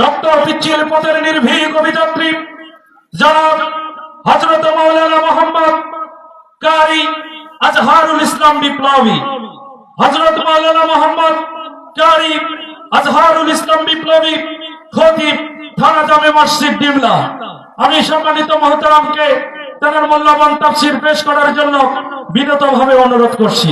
রক্ত পিচ্ছিল পথের নির্ভীক অভিযাত্রী জনাব হযরত মাওলানা মোহাম্মদ কারি আজহারুল ইসলাম বিপ্লবী, হযরত মাওলানা মোহাম্মদ কারি আজহারুল ইসলাম বিপ্লবী, খতিব থানা জামে মসজিদ ডিমলা। আমি সম্মানিত মুহতারামকে তাদের মূল্যবান তাফসীর পেশ করার জন্য বিনীতভাবে অনুরোধ করছি।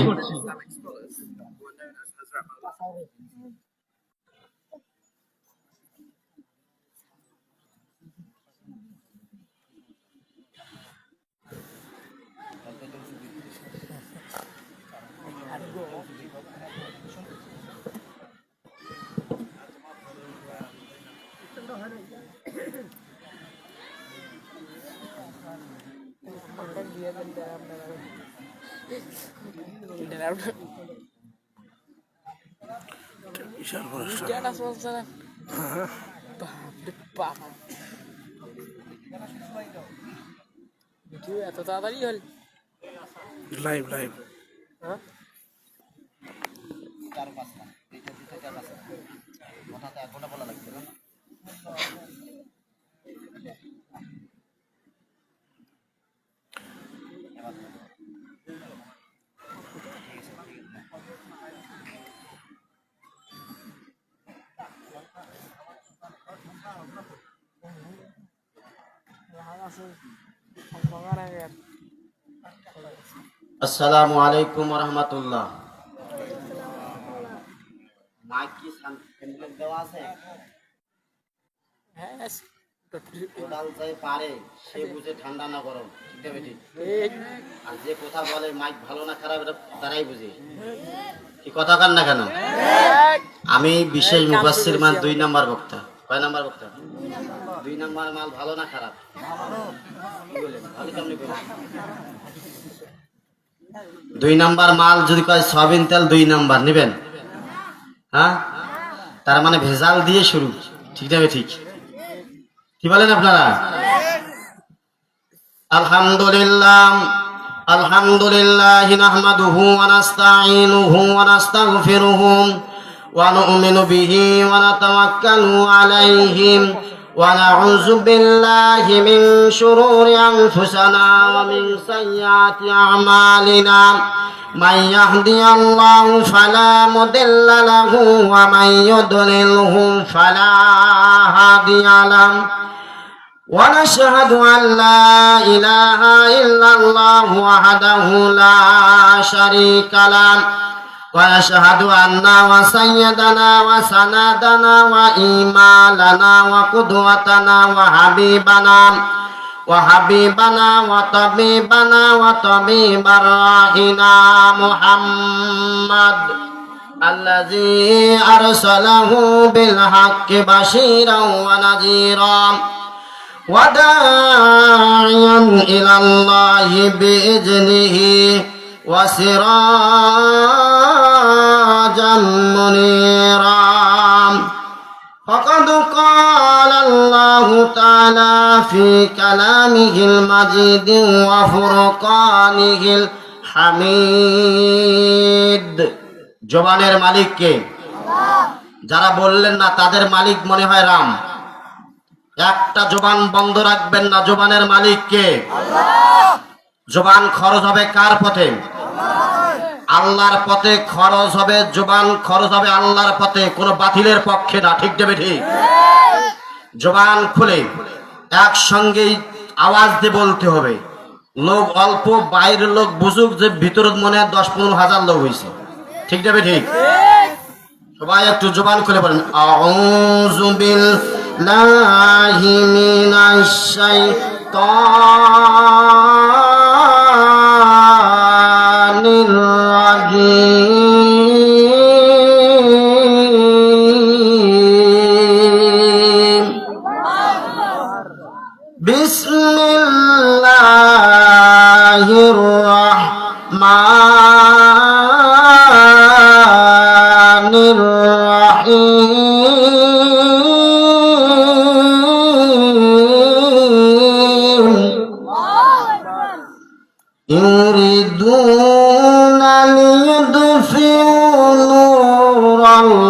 এত তাড়াতাড়ি হল লাইভ লাইভ আসসালামু আলাইকুম ওয়া রাহমাতুল্লাহ। মাইক কি সানটেম্পলেট দেওয়া আছে? হ্যাঁ কোদাল চাই পারে সে বুঝে ঠান্ডা না গরম, ঠিক আছে ঠিক। আর যে কথা বলে মাইক ভালো না খারাপ এটা তারাই বুঝে, কি কথা কান না কেন? আমি বিশেষ মুফাসসির মান 2 নাম্বার বক্তা। কয় নাম্বার বক্তা? 2 নাম্বার মাল ভালো না খারাপ? কি বলেন? ভালো কেমনে বলেন? 2 নাম্বার মাল যদি কয় সয়াবিন তেল 2 নাম্বার নেবেন, হ্যাঁ? তার মানে ভেজাল দিয়ে শুরু, ঠিক যাবে ঠিক। কি বলেন আপনারা? আলহামদুলিল্লাহ আলহামদুলিল্লাহ নাহমাদুহু ওয়া নাস্তাঈনুহু ওয়া নাস্তাগফিরুহু ওয়া নু'মিনু বিহি ওয়া নাতাওয়াক্কালু আলাইহি ওয়া নাউযু বিল্লাহি মিন শুরুরি আনফুসিনা ওয়া মিন সাইয়্যাতি আ'মালিনা। মান ইয়াহদিয়াল্লাহু ফালা মুদিল্লা লাহু ওয়া মান ইউদ্লিলহু ফালা হাদিয়া লাহু। ونشهد أن لا إله إلا الله وحده لا شريك له ونشهد أن سيدنا وسندنا وإمامنا وقدوتنا وحبيبنا وطبيبنا وطبيب روحنا محمد الذي أرسله بالحق بشيرا ونذيرا وداعيا إلى الله بإذنه وسراجا منيرا. فقد قال الله تعالى في كلامه المجيد وفرقانه الحميد. জবানের মালিক কে? যারা বললেন না তাদের মালিক মনে হয় রাম। একটা জবান বন্ধ রাখবেন না। জবানের মালিক কে? জবান খরচ হবে কার পথে? আল্লাহর পথে খরচ হবে। জবান খরচ হবে আল্লাহর পথে, কোন বাতিলের পক্ষে না, ঠিক দেবে ঠিক। জবান খুলে একসঙ্গেই আওয়াজ দিয়ে বলতে হবে। লোক অল্প, বাইরের লোক বুঝুক যে ভিতর মনে 10-15 হাজার লোক হয়েছে, ঠিক দেবে ঠিক। সবাই একটু জবান খুলে বলেন আউযু বিল্লাহি মিনাশ শাইতানির রাজীম। বিসমিল্লাহির রাহমানির রাহিম। ইউরিদুনা লিইউদফিউ নূরাল্লাহ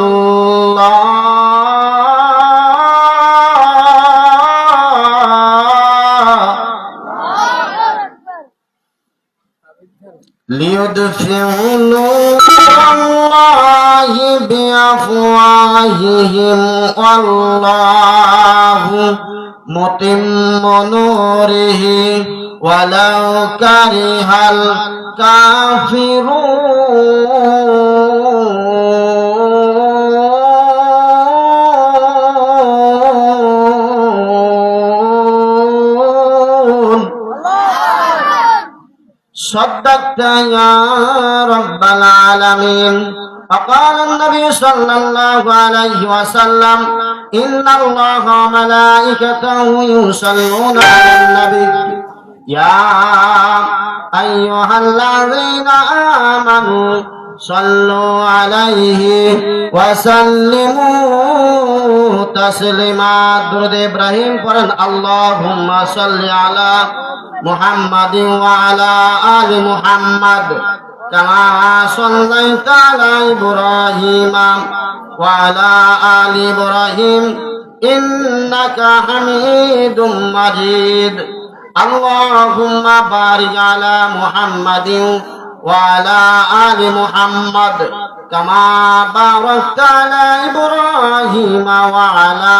ليدفعوا نور الله بأفواههم والله متم نوره ولو كره الكافرون. صدقت يا رب العالمين. فقال النبي صلى الله عليه وسلم إن الله وملائكته يصلون على النبي يا أيها الذين آمنوا صلوا عليه وسلموا تسليما. درود إبراهيم قرن اللهم صل على محمد وعلى آل محمد كما صليت على إبراهيم وعلى آل إبراهيم إنك حميد مجيد. اللهم بارك على محمد وعلى آل محمد كما باركت على إبراهيم وعلى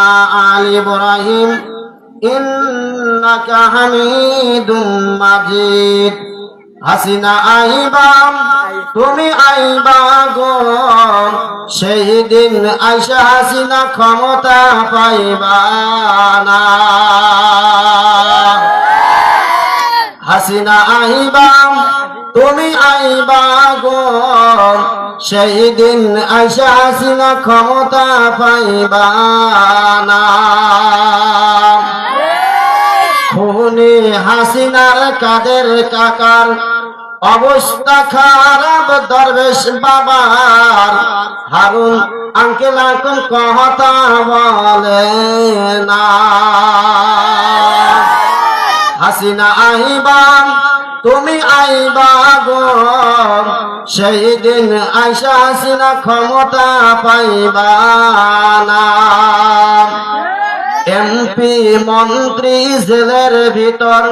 آل إبراهيم إنك حميد مجيد. হাসিনা আইবা তুমি আইবা গো সেই দিন আইসা হাসিনা ক্ষমতা পাইবা না। হাসিনা আইবা তুমি আইবা গো সেই দিন আইসা হাসিনা ক্ষমতা পাইবা না। খুনি হাসিনার কাদের কাকার অবস্থা খারাপ দরবেশ বাবার হারুন আঙ্কেল এখন কথা বলে না। হাসিনা আইবা তুমি আইবা গো সেই দিন আইসা হাসিনা ক্ষমতা পাইবা না। এমপি মন্ত্রী জেলের ভিতর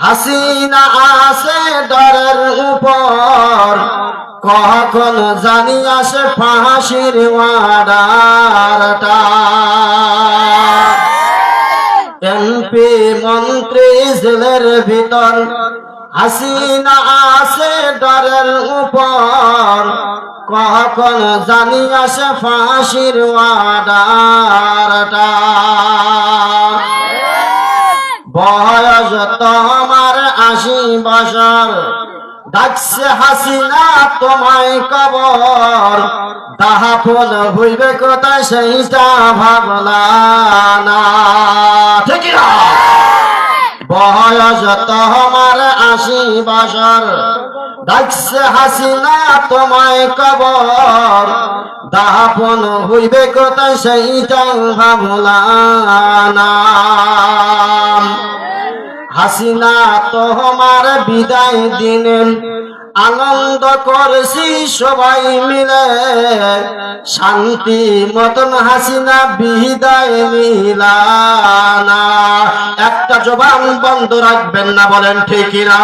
হাসিনা আছে ডরের উপর কখন জানি আসে ফাঁসির ওয়ার্ডারটা। এমপি মন্ত্রী জেলের ভিতর হাসিনা আছে ডরের উপর কখন জানি আসে ফাঁসির ওয়ার্ডারটা। বয়স তোমার 80 বছর ডাকছে হাসিনা তোমায় কবর দাফন হইবে কোথায় সেইটা ভাবলা না। ঠিক না? বয়স তোমার 80 বছর ডাকছে হাসিনা তোমায় কবর দাফন হইবে কোথায় সেইটা ভাবলা না। হাসিনা তোমার বিদায় দিনে আনন্দ করছি সবাই মিলে শান্তি মতন হাসিনা বিদায় নিলানা। একটা জবান বন্ধ রাখবেন না, বলেন ঠিক না?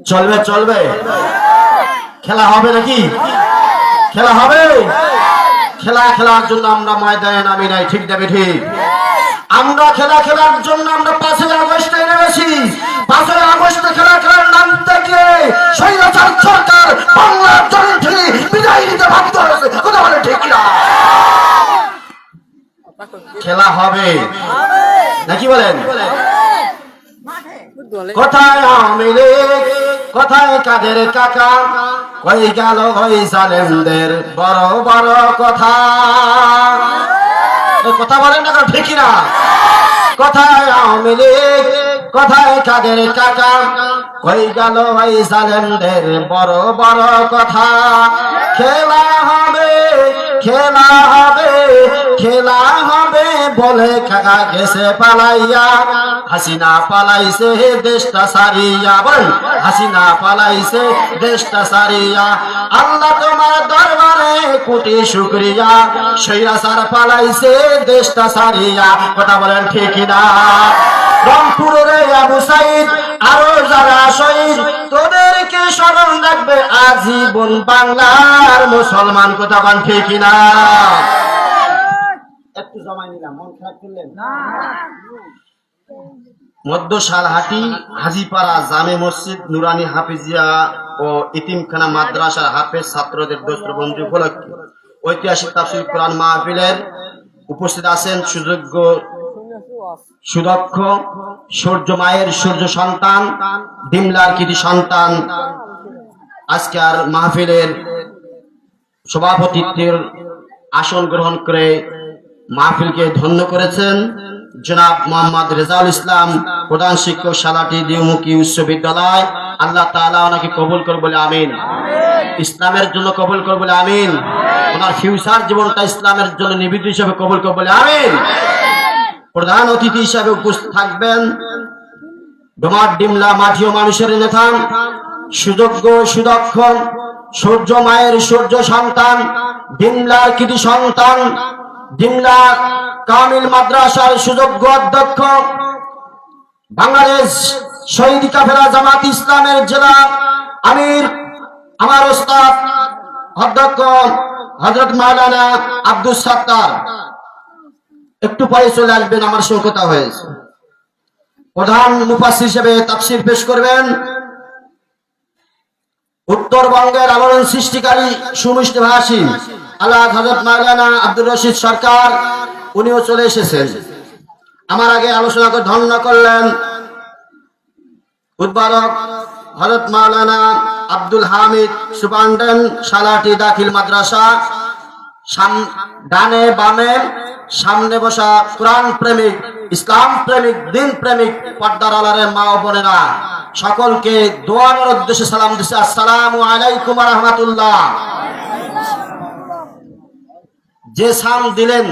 চলবে চলবে? খেলা হবে নাকি? খেলা হবে? খেলার জন্য আমরা ময়দানে নামি নাই, ঠিক না ঠিক? আমরা খেলার জন্য আমরা 5ই আগস্টে নেমেছি। 5ই আগস্টে খেলার নাম থেকে স্বৈরাচার সরকার বাংলার জমিন থেকে বিদায় নিতে বাধ্য হয়েছে। কথা বলে ঠিক না? খেলা হবে নাকি বলেন? কোথায় আওয়ামী লীগ, কোথায় কাদের কাকা, কই গেল ওই জালেমদের বড় বড় কথা? কথা বলেন না, ঠিক না? কোথায় আওয়ামী লীগ, কোথায় কাদের কাকা, কই গেল ওই জালেমদের বড় বড় কথা? খেলা হবে খেলা হবে খেলা হবে বলে কাকা গেছে পালাইয়া, হাসিনা পালাইছে দেশটা সারিয়া, বল হাসিনা পালাইছে দেশটা সারিয়া, আল্লাহ তোমার দরবারে কোটি শুকরিয়া, সৈরাচার পালাইছে দেশটা সারিয়া। কথা বলেন ঠিক না? রংপুরের আবু সাইদ আরো যারা শহীদ, তোদেরকে স্মরণ রাখবে আজীবন বাংলার মুসলমান। কথা বলেন ঠিক না? একটু জমাই নিলাম, মন খারাপ করলেন না? মধ্য সালহাটি হাজিপাড়া জামে মসজিদ নুরানি হাফিজিয়া ও ইতিমখানা মাদ্রাসার হাফেজ ছাত্রদের দোস্তবন্ধু উপলক্ষে ঐতিহাসিক তাফসীর কোরআন মাহফিলের উপস্থিত আছেন সুযোগ্য সুদক্ষ সূর্য মায়ের সূর্য সন্তান, ডিমলার কৃতি সন্তান, আজকের মাহফিলের সভাপতিত্বের আসন গ্রহণ করে মাহফিলকে ধন্য করেছেন জনাব মোহাম্মদ রেজাউল ইসলাম, প্রধান শিক্ষক সালাটি দ্বিমুখী উচ্চ বিদ্যালয়। আল্লাহ তাআলা ওনাকে কবুল করে বলে আমিন। ইসলামের জন্য কবুল করে বলে আমিন। ওনার ফিউচার জীবনটা ইসলামের জন্য নিবেদিত হিসেবে কবুল করে বলে আমিন। প্রধান অতিথি হিসেবে উপস্থিত থাকবেন ডোমার ডিমলা মাটিও মানুষের নেতা, সুযোগ্য সুদক্ষ সূর্য মায়ের সূর্য সন্তান, ডিমলার কৃতি সন্তান, ডিমলা কামিল মাদ্রাসার সুযোগ্য অধ্যক্ষ, বাংলাদেশ শহীদ কাফেলা জামাত ইসলামের জেলা আমির, আমার ওস্তাদ অধ্যক্ষ হযরত মাওলানা আব্দুস সাত্তার একটু পরে চলে আসবেন, আমার সঙ্গে কথা হয়েছে। প্রধান মুফাসসির হিসেবে তাফসীর পেশ করবেন উত্তরবঙ্গের আলোড়ন সৃষ্টিকারী সুমিষ্ট ভাষী আল্লাহ হযরত মাওলানা আব্দুর রশিদ সরকার, উনিও চলে এসেছেন। আমার আগে আলোচনা করে ধন্য করলেন উদ্বোধক হযরত মাওলানা আব্দুল হামিদ, সুপারিনটেন্ডেন্ট সালাটি দাখিল মাদ্রাসা। ডানে বামে সামনে বসা কোরআন প্রেমিক, ইসলাম প্রেমিক, দিন প্রেমিক পর্দার আড়ালের মা ও বোনেরা, সকলকে দোয়ার উদ্দেশ্যে সালাম দিচ্ছি। আসসালামু আলাইকুম ওয়া রাহমাতুল্লাহ। যে সাম দিলেন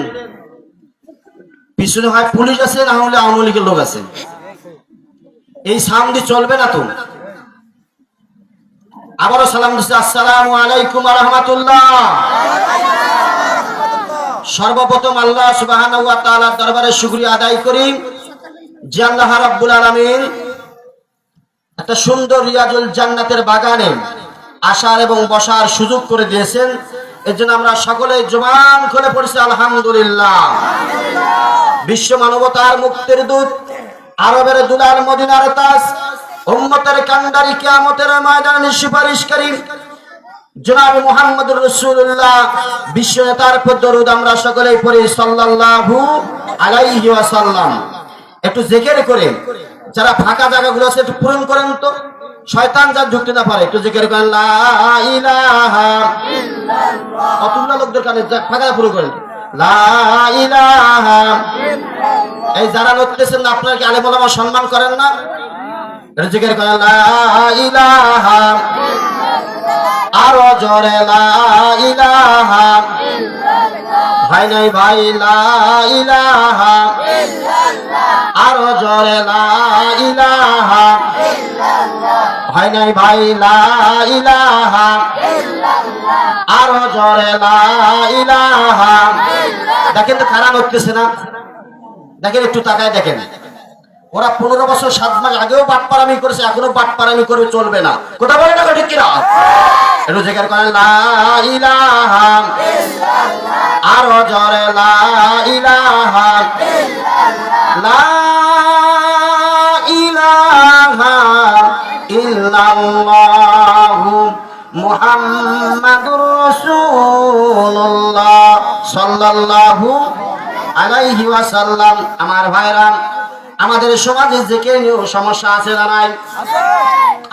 পিছনে হয় পুলিশ আছে, না হলে আওয়ামী লীগের লোক আছে। এই সাম দিয়ে চলবে না তো। আবারও সালাম দিচ্ছি। আসসালামু আলাইকুম ওয়া রাহমাতুল্লাহ। সর্বপ্রথম আল্লাহ সুবহানাহু ওয়া তাআলার দরবারে শুকরিয়া আদায় করি যে আল্লাহ রাব্বুল আলামিন একটা সুন্দর রিয়াজুল জান্নাতের বাগানে আসার এবং বসার সুযোগ করে দিয়েছেন। এর জন্য আমরা সকলে জবান খুলে পড়ছি আলহামদুলিল্লাহ। বিশ্ব মানবতার মুক্তির দূত, আরবের দুলাল, মদিনার তাজ, উম্মতের কান্ডারি, কিয়ামতের ময়দানে সুপারিশকারী জনাব মুহাম্মদুর রাসূলুল্লাহ বিশ্ব নেতার উপর দরুদ আমরা সকলেই পড়ি সাল্লাল্লাহু আলাইহি ওয়াসাল্লাম। একটু জিকির করে যারা ফাঁকা জায়গাগুলো আছে একটু পূরণ করেন তো, শয়তান যা ঢুকতে না পারে। একটু জিকির করেন লা ইলাহা ইল্লাল্লাহ। কতগুলো লোকদের কানে ফাঁকা পূরণ করেন লা ইলাহা ইল্লাল্লাহ। এই যারা নড়তেছেন না, আপনারা কি আলেম ওলামা সম্মান করেন না? একটু জিকির করেন লা ইলাহা ইল্লাল্লাহ। আরো জোরে লা ইলাহা ইল্লাল্লাহ। ভাই নাই ভাই লা ইলাহা ইল্লাল্লাহ। আরো জোরে লা ইলাহা ইল্লাল্লাহ। ভাই নাই ভাই লা ইলাহা ইল্লাল্লাহ। আরো জোরে লা ইলাহা ইল্লাল্লাহ। দেখেন তো কারা নড়তেছে না, দেখেন একটু তাকায় দেখেন। ওরা 15 বছর 7 মাস আগেও বাটপারামি করেছে, এখনো বাটপারামি করে চলবে না। কথা বলে না ঠিক কিনা? একটু জিকির করেন লা ইলাহা ইল্লাল্লাহ। আরো জোরে লা ইলাহা ইল্লাল্লাহ। লা ইলাহা ইল্লাল্লাহ মুহাম্মাদুর রাসূলুল্লাহ সাল্লাল্লাহু আলাইহি ওয়াসাল্লাম। আমার ভাইরা, আমাদের সমাজে যে কে নিয়েও সমস্যা আছে না নাই?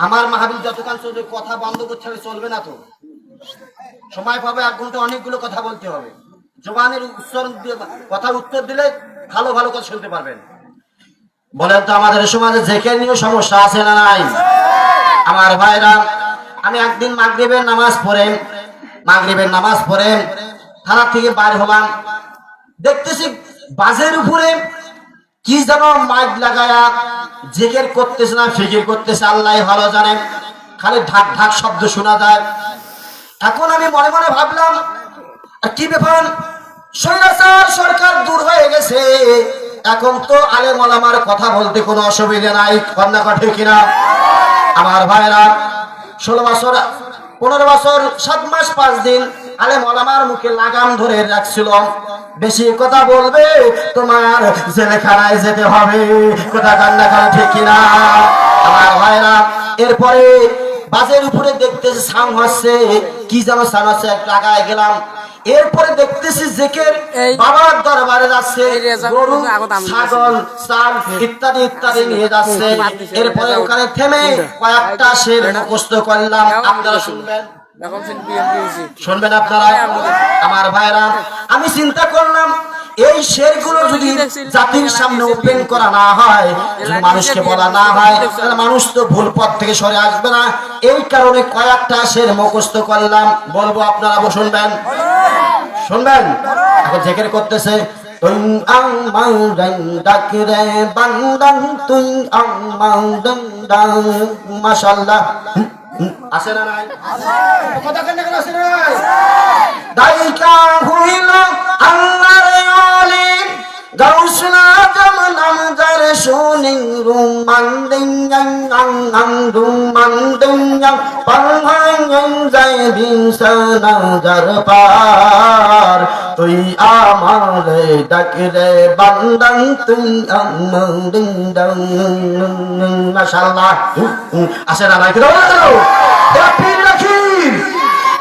আমার মাহফিল যতক্ষণ চলবে কথা বন্ধ করতে হবে, চলবে না তো। সময় পাবে 1 ঘন্টা, অনেকগুলো কথা বলতে হবে। জবানের উচ্চারণ দিয়ে কথার উত্তর দিলে ভালো ভালো কথা শুনতে পারবেন। বলেন তো আমাদের সমাজে যে কে নিয়েও সমস্যা আছে না নাই? আমার ভাইরা, আমি একদিন মাগরিবের নামাজ পড়ে থানা থেকে বাইর হলাম। দেখতেছি বাজের উপরে কি যেন মাইক লাগায়া জিকির করতেছে না ফিকির করতেছে, আল্লাহ ভালো জানেন, খালি ঢাক ঢাক শব্দ শোনা যায়। এখন আমি মনে মনে ভাবলাম কি ব্যাপার, স্বৈরাচার সরকার দূর হয়ে গেছে, এখন তো আলেম ওলামার কথা বলতে কোনো অসুবিধা নাই, কন্যা কথা কিনা? আমার ভাইরা 16 বছর 15 বছর 7 মাস 5 দিন আলেম ওলামার মুখে লাগাম ধরে রাখছিল, বেশি কথা বলবে তোমার জেলখানায় যেতে হবে, কথা কান্না খান ঠিক কিনা? আমার ভাইরা এরপরে বাজের উপরে দেখতেছি সাউন্ড হচ্ছে, কি যেন সাউন্ড হচ্ছে, একটু আগায় গেলাম, এরপরে দেখতেছি জেকের বাবার দরবারে যাচ্ছে, গরু ছাগল চাল ইত্যাদি ইত্যাদি নিয়ে যাচ্ছে। এরপরে ওখানে থেমে কয়েকটা শের মুখস্থ করলাম, আপনারা শুনবেন, শুনবেন আপনারা? আমার ভাইরা আমি চিন্তা করলাম এই শেরগুলো যদি জাতির সামনে ওপেন করা না হয়, যদি মানুষকে বলা না হয়, তাহলে মানুষ তো ভুল পথ থেকে সরে আসবে না। এই কারণে কয়েকটা শের মুখস্থ করলাম, বলবো, আপনারা শুনবেন, শুনবেন। এখন জিকির করতেছে, তুই আং মাং দং ডাক রে বান্দাং, তুই আং মাং দং ডাং, মাশাআল্লাহ। আছে না নাই? কথা কেন আছে না? দাইকা হইল আল্লাহর ওলি, গাউসুল আজম নাম যার শুনি, রুমান দিং আং আং রুমান দিং পালহাং যায় বিনসানা যার পার, তুই আমার ডাক রে বান্দাং, তুই আং দিং দং, মাশাআল্লাহ। আসে না নাই? এরা পীর নাকি?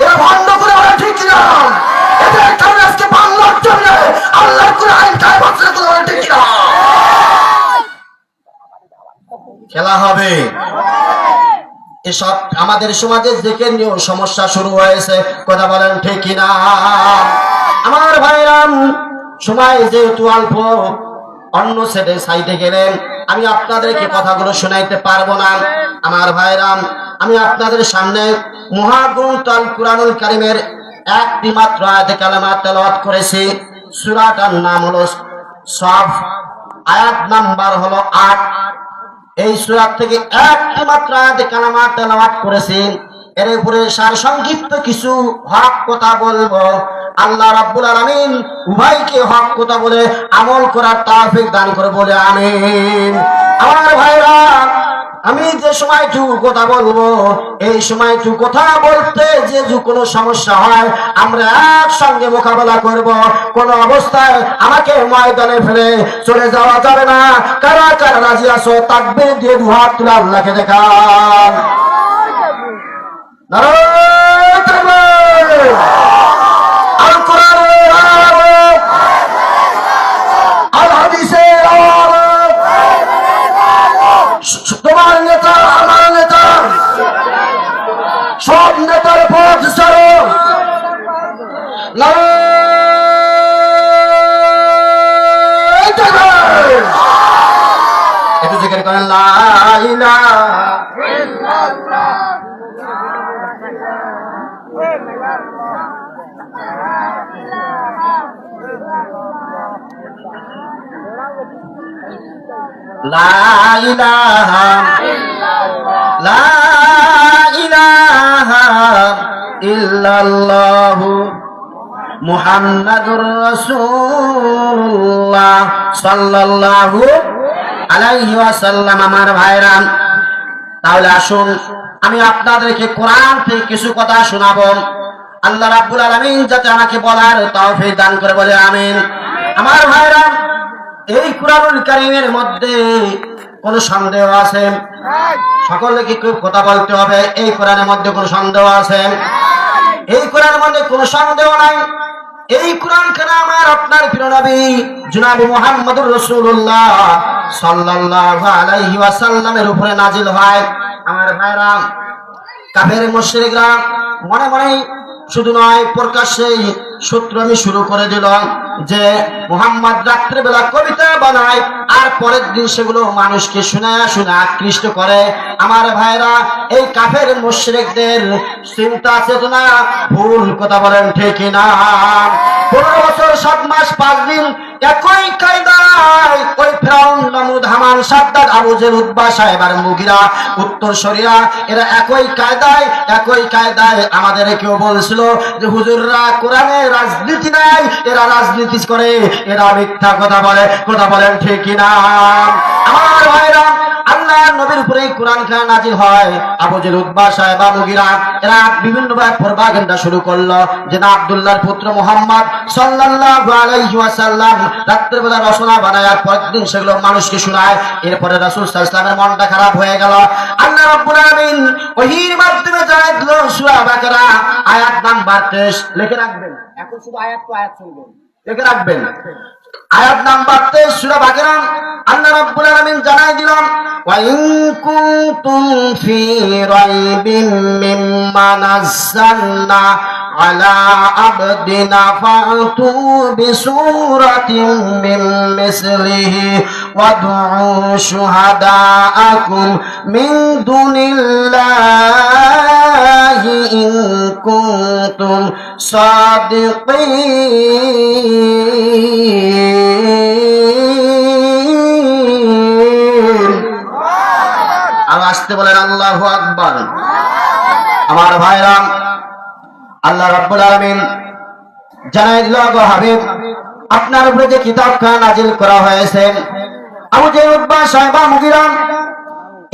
এরা বন্ধ করে ওরা ঠিক কিনা? এদের কারণে আজকে বাংলার জন্য আল্লাহর কোরআন কায় বছর করে ওরা ঠিক কিনা? খেলা হবে। এসব আমাদের সমাজে জিকির নিয়েও সমস্যা শুরু হয়েছে, কথা বলেন ঠিক কিনা? আমার ভাইরাম সময় যেহেতু অল্প, অন্য সাইডে গেলেন, আমি আপনাদেরকে কথাগুলো শোনাইতে পারবো না। আমার ভাইরাম আমি আপনাদের সামনে মহাগ্রন্থ আল কুরআনুল কারীমের একটি মাত্র আয়াতে কালেমা তেলাওয়াত করেছি। সূরাটার নাম হলো সফ, আয়াত নাম্বার হলো 8। এই সূরা থেকে একটি মাত্র আয়াতে কালেমা তেলাওয়াত করেছি। এর উপরে সার সংক্ষিপ্ত কিছু হক কথা বলবো। আল্লাহ রাব্বুল আলামিন উভয়কে হক কথা বলে আমল করার তৌফিক দান করে বলে আমিন। আমার ভাইরা আমি যে সময়টুকু কথা বলবো, এই সময়টুকু কথা বলতে যে কোনো সমস্যা হয় আমরা একসঙ্গে মোকাবেলা করব। কোন অবস্থায় আমাকে ময়দানে ফেলে চলে যাওয়া যাবে না। কারা কারা রাজি আছো তাকবীর দিয়ে দুই হাত তুলে আল্লাহকে দেখান। নারায়ে তাকবীর। আল কোরআনের আলো, আল হাদিসের আলো, তোমার নেতা আমার নেতা, সব নেতার পথ ছাড়ো। একটু জিকির করেন, লা ইলাহা ইল্লাল্লাহ। লা ইলাহা লা ইলাহা ইল্লাল্লাহু মুহাম্মাদুর রাসূলুল্লাহ সাল্লাল্লাহু আলাইহি ওয়াসাল্লাম। আমার ভাইরা তাহলে আসুন আমি আপনাদেরকে কোরআন থেকে কিছু কথা শোনাবো। আল্লাহ রাব্বুল আলামিন যাতে আমাকে বলার তৌফিক দান করে বলে আমিন। আমার ভাইরা এই কুরআনুল কারীমের মধ্যে কোন সন্দেহ আছে? সকলকে কি কথা বলতে হবে? এই কোরআনের মধ্যে কোন সন্দেহ আছে? এই কোরআনের মধ্যে কোন সন্দেহ নাই। এই কোরআন কানা আমার আপনার প্রিয় নবী জনাবে মুহাম্মদুর রাসূলুল্লাহ সাল্লাল্লাহু আলাইহি ওয়াসাল্লামের উপরে নাজিল হয়। আমার ভাইরা কাফের মুশরিকরা মনে মনে শুধু নয় প্রকাশ্যেই সূত্র আমি শুরু করে দিল যে মুহাম্মদ রাত্রিবেলা কবিতা বানায় আর পরের দিন সেগুলো মানুষকে শোনায় শোনা আকৃষ্ট করে। আমার ভাইরা এই কাফের মুশরিকদের চিন্তা চেতনা ভুল, কথা বলেন ঠিক না? 15 বছর 7 মাস 5 দিন একই কায়দায় ওই ফিরাউন, নমরুদ, হামান, সাদ্দাত, আবু জেহেল, উতবা, সাইবা আর মুগিরা, উত্তরসূরিরা, এরা একই কায়দায় আমাদের কেউ বলছিল যে হুজুররা কোরআনে রাজনীতি নাই, এরা রাজনীতি করে, এরা মিথ্যা কথা বলেন ঠিক কিনা? আমার ভাইরা, আল্লাহ নবীর উপরে কোরআন খান নাজিল হয়। আবু জেহেল, উতবা, সাইবা, মুগিরা এরা বিভিন্ন ভাবে প্রপাগান্ডা শুরু করলো যে না, আব্দুল্লাহর পুত্র মুহাম্মদ সাল্লাল্লাহু আলাইহি ওয়াসাল্লাম রাত্রে বেলা রচনা বানায় আর পরের দিন সেগুলো মানুষকে শোনায়। এরপরে রাসূল সাল্লাল্লাহু আলাইহি ওয়াসাল্লামের মনটা খারাপ হয়ে গেল। আল্লাহ রাব্বুল আলামিন ওহীর মাধ্যমে জানাই দিল সূরা বাকারা আয়াত নাম্বার 23 লিখে রাখবেন। এখন শুধু আয়াত শুনবেন, লিখে রাখবেন। আয়াত নাম্বার 23 সূরা বাকারা আল্লাহ রাব্বুল আলামিন জানাই দিলেন, ওয়া ইন কুনতুম ফি রাইবিন মিম্মা নাযালনা আলা আবদিনা ফাতু বিসূরাতিন মিন মিসলিহি ওয়াদউ শুহাদাআকুম মিন দুনিল্লাহি ইন কুনতুম সাদিকিন। আর আসতে বলেন আল্লাহু আকবার। আমার ভাইরা, আল্লাহ রাব্বুল আলামিন জানাই দিল, গো হাবিব, আপনার উপরে যে কিতাবখানা নাজিল করা হয়েছে, আবু জেহেল, উতবা, সাইবা, মুগিরা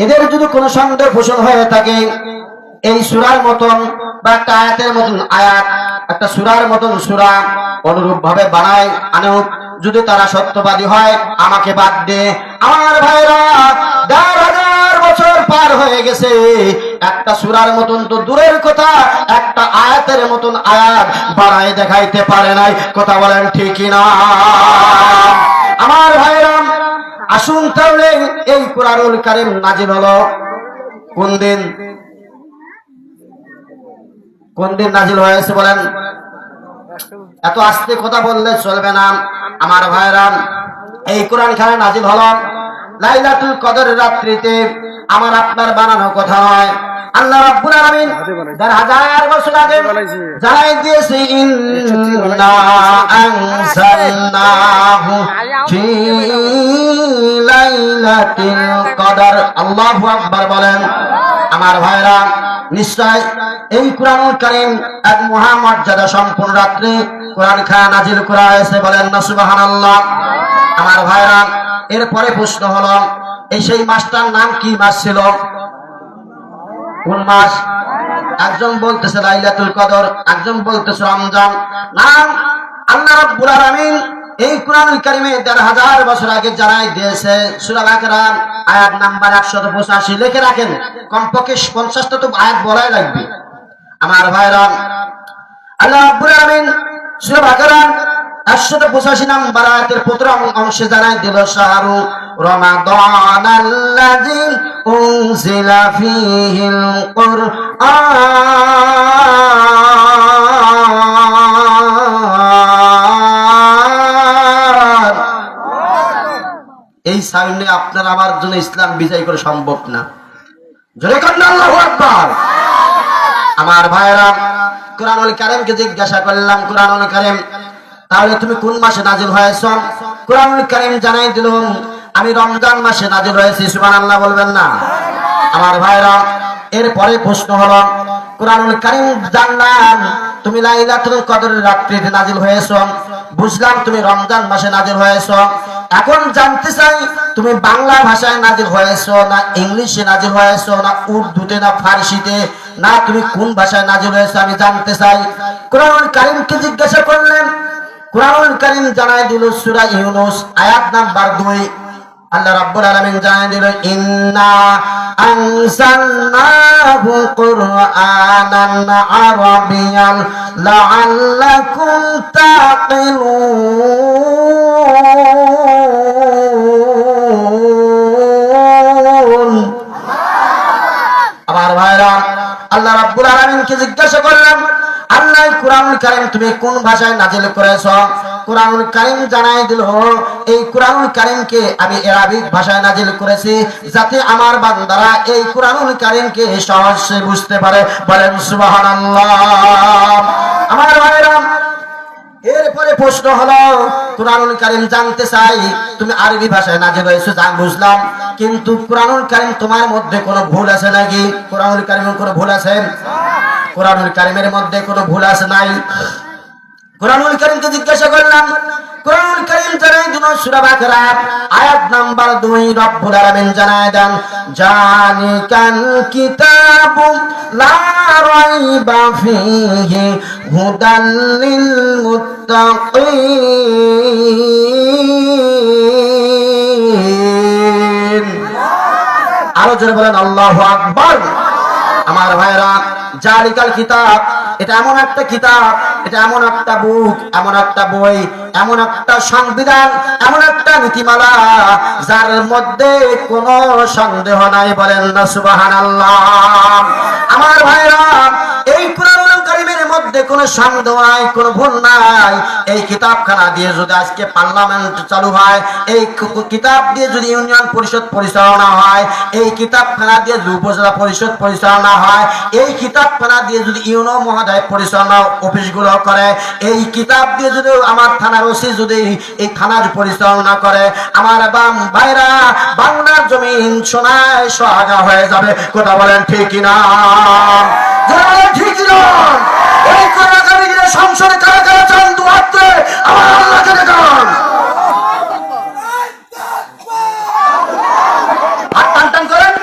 এদের যদি কোনো সন্দেহ পোষণ হয়ে থাকে, এই সূরার মতন বা একটা আয়াতের মতন আয়াত, একটা সূরার মতন সূরা অনুরূপ ভাবে বানায় আনুক, যদি তারা সত্যবাদী হয় আমাকে বাদ দে। আমার ভাইরা, 1000 বছর পার হয়ে গেছে, একটা সূরার মতন তো দূরের কথা, একটা আয়াতের মতন আয়াত বানায় দেখাইতে পারে নাই। কথা বলেন ঠিক কিনা? আমার ভাইরা, আসুন তাহলে এই কুরআনুল কারীম নাজিল হলো কোন দিন নাজিল হয়েছে বলেন? এত আস্তে কথা বললে চলবে না। আমার ভাইরা, এই কোরআন খানা নাজিল হলো লাইলাতুল কদরের রাত্রিতে। আমার আপনার বানানো কথা নয়, আল্লাহ রাব্বুল আলামিন 1000 বছর আগে জানাই দিয়েছে, ইন্না আনজালনাহু ফি লাইলাতিল কদর। আল্লাহু আকবার বলেন। আমার ভাইরা, নিশ্চয় এই কুরআনুল কারীম এক মহামর্যাদা সম্পন্ন রাত্রে কোরআন খানা নাজিল করা হয়েছে, বলেন না সুবহানাল্লাহ। আমার ভাইরা, এরপরে প্রশ্ন হলো, এই সেই মাসটার নাম কি মাস ছিল? কোন মাস? একজন বলতেছে লাইলাতুল কদর, একজন বলতেছে রমজান। নাম আল্লাহ রাব্বুল আলামিন এই কুরআনুল কারীমে 1000 বছর আগে জানাই দিয়েছে। সূরা বাকারা আয়াত নাম্বার 185 লিখে রাখেন, কমপক্ষে 50টা তো আয়াত বলাই লাগবে। আমার ভাইরা, আল্লাহ রাব্বুল আলামিন সূরা বাকারা 185 নাম্বার আয়াতের প্রথম অংশে জানাই দিল, শাহরু রমাদানাল্লাযী উনজিলা ফীহিল কুরআন। এই সামনে আপনার আমার জন্য ইসলাম বিজয় করে সম্ভব না। জোরে করেন আল্লাহু আকবার। আমার ভাইরা, কুরআনুল কারীমকে জিজ্ঞাসা করলাম, কুরআনুল কারীম তাহলে তুমি কোন মাসে নাজিল হয়েছ? কুরআনুল কারীম জানাই দিল, আমি রমজান মাসে নাজিল হয়েছি। সুবহানাল্লাহ বলবেন না? আমার ভাইরা, এরপরে প্রশ্ন হলো, কুরআনুল কারীম জানলাম তুমি লাইলাতুল কদরের রাত্রিতে নাজিল হয়েছ, বুঝলাম তুমি রমজান মাসে নাজিল হয়েছ। এখন জানতে চাই তুমি বাংলা ভাষায় নাজিল হয়েছ না ইংলিশে নাজিল হয়েছ না উর্দুতে না ফারসিতে, না তুমি কোন ভাষায় নাজিল হয়েছ আমি জানতে চাই। কুরআনুল কারীমকে জিজ্ঞাসা করলেন। কুরআনুল কারীম জানাই দিল সূরা ইউনূস আয়াত নাম্বার 2। আল্লাহ রাব্বুল আলামিন জানাই দিল, ইন্না আনজালনাহু কুরআনান আরাবিয়ান লাআল্লাকুম তাকিলুন। আমার ভাইরা, আল্লাহ রাব্বুল আলামিনকে জিজ্ঞাসা করলাম, আল্লাহ কুরআনুল কারীম তুমি কোন ভাষায় নাজিল করেছো? কুরআনুল কারীম জানাই দিল, এই কুরআনুল কারীমকে আমি আরবিক ভাষায় নাজিল করেছি, যাতে আমার বান্দারা এই কুরআনুল কারীমকে সহজে বুঝতে পারে। বলেন সুবহানাল্লাহ। আমার ভাইরা, এরপরে প্রশ্ন হলো, কুরআনুল কারীম জানতে চাই, তুমি আরবি ভাষায় নাযিল হয়েছে যা বুঝলাম, কিন্তু কুরআনুল কারীম তোমার মধ্যে কোনো ভুল আছে নাকি? কুরআনুল কারীমের কোনো ভুল আছে? কুরআনুল কারীমের মধ্যে কোনো ভুল আছে নাই? কুরআনুল কারীমকে জিজ্ঞাসা করলাম। কুরআনুল কারীম জানায় দিল সূরা বাকারা আয়াত নাম্বার 2, রব্বুল আলামিন জানায় দেন, জানিকাল কিতাবু লা রাইবা ফীহি হুদাল লিল মুত্তাকিন। আরো জোরে বলেন আল্লাহু আকবার। আমার ভাইরা, জালিকাল কিতাব, এটা এমন একটা কিতাব, এটা এমন একটা বুক, এমন একটা বই, এমন একটা সংবিধান, এমন একটা নীতিমালা যার মধ্যে কোনো সন্দেহ নাই। বলেন না সুবহানাল্লাহ। আমার ভাইরা, এই কুরআনুল কারীমের মধ্যে কোনো সন্দেহ নাই, কোনো ভুল নাই। এই কিতাবখানা দিয়ে যদি আজকে পার্লামেন্ট চালু হয়, এই কিতাব দিয়ে যদি ইউনিয়ন পরিষদ পরিচালনা হয়, এই কিতাবখানা দিয়ে যদি উপজেলা পরিষদ পরিচালনা হয়, এই কিতাবখানা দিয়ে যদি ইউনো মহোদয় পরিচালনা অফিসগুলো করে, এই কিতাব দিয়ে যদি আমার থানার ওসি যদি এই থানার পরিচালনা করে, আমার ভাইরা, বাংলার জমিন সোনায় সোহাগা হয়ে যাবে। কথা বলেন ঠিক কিনা? ঠিক কিনা? এই কোরআনের সংসদে কারা কারা চান দুয়াতে আমার আল্লাহকে দেখান। হাত টান টান করেন।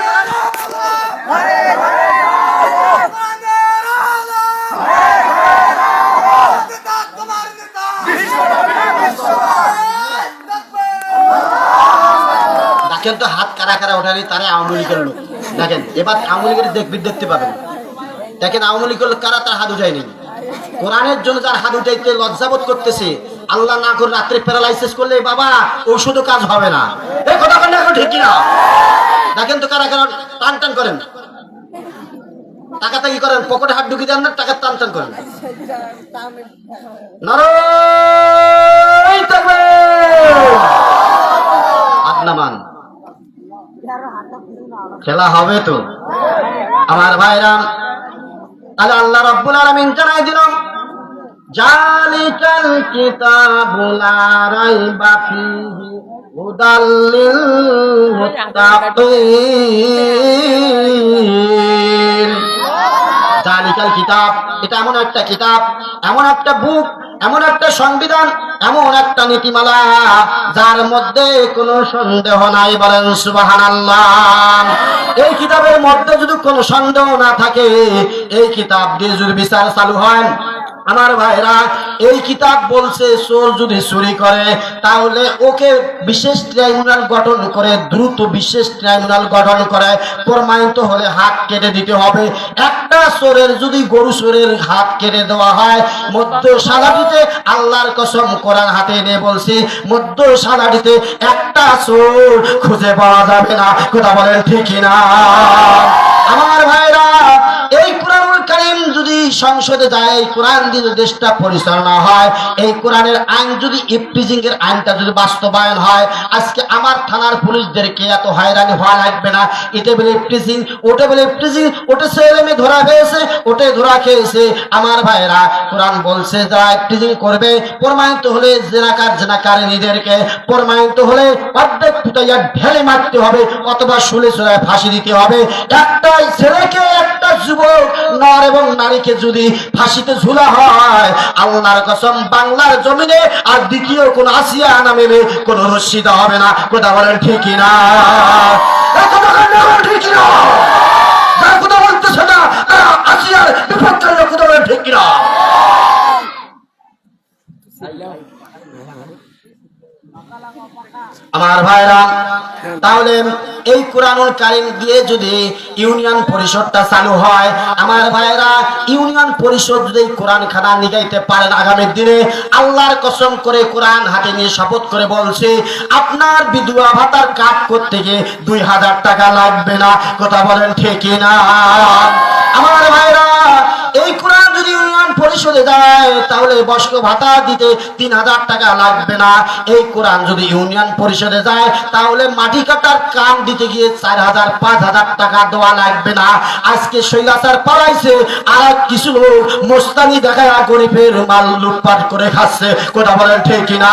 দেখেন তো হাত কারা কারা ওঠানি, তারা আওয়ামী লীগের লোক। দেখেন এবার আওয়ামী লীগের দেখতে পাবেন। দেখেন আওয়ামী লীগের লোক কারা, তার হাত উঠায়নি। কোরআনের জন্য যার হাত উঠাইতে লজ্জাবোধ করতেছে, আল্লাহ না করে রাত্রে প্যারালাইসিস করলে বাবা ঔষধও কাজ হবে না। এই কথা বলেন এখন ঠিক কিনা? দেখেন তো কারা কারা টান টান করেন, টাকাতাকি করেন, পকেটে হাত ঢুকিয়ে দেন না, টাকা টান টান করেন। নারায়ে তাকবীর। হাত নামান। খেলা হবে তো আমার ভাইরা। তাহলে আল্লাহ রাব্বুল আলামিন জানাই দিল, জালিকাল কিতাবু লা রাইবা ফীহি হুদাল লিল মুত্তাকিন। জালিকাল কিতাব, এটা এমন একটা কিতাব, এমন একটা বুক, এমন একটা সংবিধান, এমন একটা নীতিমালা যার মধ্যে কোনো সন্দেহ নাই। বলেন সুবহানাল্লাহ। এই কিতাবের মধ্যে যদি কোনো সন্দেহ না থাকে, এই কিতাব দিয়ে যদি বিচার চালু হয়, আমার ভাইরা, এই কিতাব বলছে চোর যদি চুরি করে তাহলে ওকে বিশেষ ট্রাইব্যুনাল গঠন করে, দ্রুত বিশেষ ট্রাইব্যুনাল গঠন করে প্রমাণিত হলে হাত কেটে দিতে হবে। একটা চোরের যদি গরু চোরের হাত কেটে দেওয়া হয়, মধ্য সালাটিতে আল্লাহর কসম কোরআন হাতে নিয়ে বলছি, মধ্য সালাটিতে একটা চোর খুঁজে পাওয়া যাবে না। কথা বলেন ঠিক কিনা? আমার ভাইরা, এই কুরআনুল কারীম যদি সংসদে যায়, এই কোরআন দিয়ে দেশটা পরিচালনা হয়, এই কোরআনের আইন যদি ইফটিজিং এর আইনটা যদি বাস্তবায়ন হয়, আজকে আমার থানার পুলিশদেরকে এত হয়রানি হওয়া লাগবে না। এটা বলে ইফটিজিং, ওটা বলে ইফটিজিং, ওটা ছেলে মেয়ে ধরা খেয়েছে, ওটাই ধরা খেয়েছে। আমার ভাইরা, কোরআন বলছে যারা ইফটিজিং করবে প্রমাণিত হলে জেনাকার নিজেদেরকে প্রমাণিত হলে অর্ধেক ফুটাইয়া ঢেলে মারতে হবে অথবা শুলে চড়ায় ফাঁসি দিতে হবে। একটাই ছেলেকে, একটা যুবক নর এবং নারীকে যদি ফাঁসিতে ঝুলা হয়, আল্লাহর কসম বাংলার জমিনে আর দ্বিতীয় কোন আসিয়া নামে কোন রশ্মি দেওয়া হবে না। কথা বলেন ঠিক কিনা? ঠিক কিনা? যারা কথা বলতেছে না তারা আসিয়ার বিপক্ষে লোক। কথা বলেন ঠিক কিনা? আমার ভাইরা, তাহলে এই কুরআনুল কারীম দিয়ে যদি ইউনিয়ন পরিষদটা চালু হয়, আমার ভাইরা, ইউনিয়ন পরিষদ যদি কোরআন খানা নিগাইতে পারেন আগামী দিনে, আল্লাহর কসম করে কোরআন হাতে নিয়ে শপথ করে বলছে, আপনার বিধবা ভাতার কাট করতে গিয়ে 2000 টাকা লাগবে না। কথা বলেন ঠিক না? আমার ভাইরা, এই কোরআন যদি ইউনিয়ন পরিষদে যায় তাহলে বয়স্ক ভাতা দিতে 3000 টাকা লাগবে না। এই কোরআন যদি ইউনিয়ন পরিষদে যায় তাহলে মাটি কাটার কাম দিতে গিয়ে 4000 5000 টাকা দেওয়া লাগবে না। আজকে শৈলাচার পালাইছে, আর কিছু লোক মোস্তানি দেখায় গরিবের মাল লুটপাট করে খাচ্ছে। কথা বলেন ঠিক কিনা?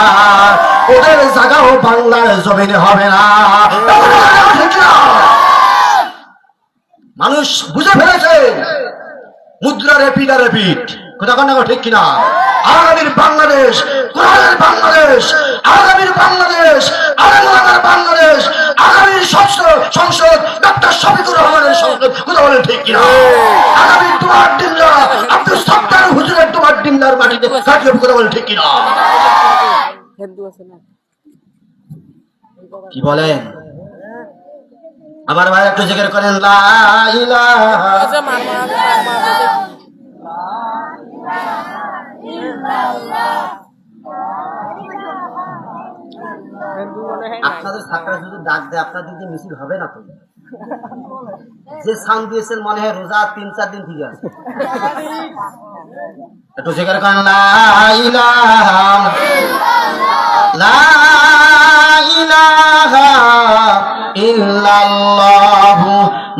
ওদের জায়গাও বাংলার জমিনে হবে না। ঠিক না? মানুষ বুঝে ফেলেছে মুদ্রা রেপিড আর রেপিড। কথা কন না ঠিক কিনা? আগামীর বাংলাদেশ, কোরআনের বাংলাদেশ, আগামীর বাংলাদেশ, আগামীর বাংলাদেশ, আগামীর সংসদ ডক্টর শফিকুর রহমানের সংসদ। কথা বলেন ঠিক কিনা? আগামীর তোমার ডিমলা আব্দুল সত্তার হুজুরের তোমার ডিমলার মাটিতে কাটিয়ে। কথা বলেন ঠিক কিনা? হিন্দু আছে না? কি বলেন আমার ভাই? একটু জিকির করেন লা ইলাহা আচ্ছা মার হিন্দু মনে হয় না। আপনাদের ছাত্ররা যদি ডাক দেয় আপনাদের যে মিছিল হবে না তো? যে সাউন্ড দিয়েছেন মনে হয় রোজা 3-4 দিন ঠিক আছে। একটু জিকির করেন লা ইলাহা লা ইলাহা ইল্লাল্লাহু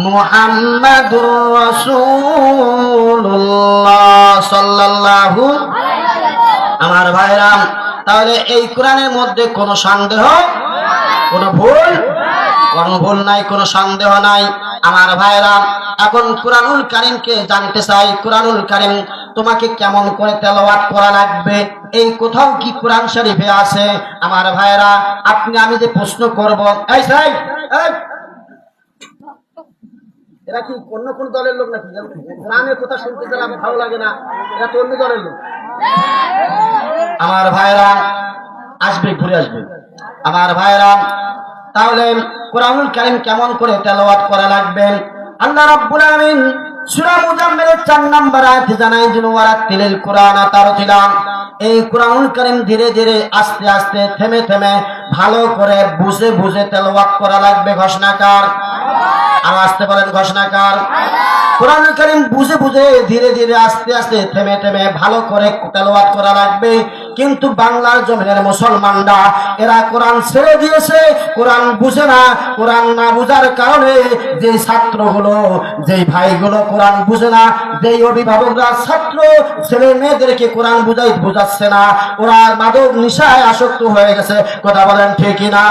মুহাম্মাদুর রাসূলুল্লাহ সাল্লাল্লাহু। আমার ভাইরাম, তাহলে এই কোরআনের মধ্যে কোনো সন্দেহ, কোনো ভুল নাই, কোনো সন্দেহ নাই। আমার ভাইরাম, এখন কোরআনুল কারীমকে জানতে চাই, কোরআনুল কারীম তোমাকে কেমন করে তেলাওয়াত করা লাগবে, এই কোথাও কি কোরআন শরীফে আছে? আমার ভাইরা, আপনি আমি যে প্রশ্ন করব, এই সাহেব, এরা কি অন্য কোন দলের লোক নাকি? কোরআনের কথা শুনতে গেলাম ভালো লাগে না, এরা তো অন্য দলের লোক। আমার ভাইরা আসবে, ঘুরে আসবে। আমার ভাইরা, তাহলে কোরআনুল কারীম কেমন করে তেলাওয়াত করা লাগবে? আল্লাহ রাব্বুল আলামিন সূরা মুজাম্মিলের 4 নম্বর আয়াতে জানাই দিল, ওয়ারাতিলিল কুরআন তারতিলাম। এই কোরআনুল কারীম ধীরে ধীরে আস্তে আস্তে থেমে থেমে ভালো করে বুঝে বুঝে তেলাওয়াত করা লাগবে। ঘোষণাকার আওয়াজতে বলেন, ঘোষণাকার। কোরআনুল কারীম বুঝে বুঝে ধীরে ধীরে আস্তে আস্তে থেমে থেমে ভালো করে তেলাওয়াত করা লাগবে। কিন্তু বাংলার জমিনের মুসলমানরা এরা কোরআন ছেড়ে দিয়েছে, কোরআন বুঝে না। কোরআন না বুঝার কারণে যে ছাত্রগুলো, যেই ভাইগুলো কোরআন বুঝে না, যেই অভিভাবকরা ছাত্র ছেলে মেয়েদেরকে কোরআন বুঝাচ্ছে না, ওরা মাদক নেশায় আসক্ত হয়ে গেছে। কথা বলেন ঠিক না?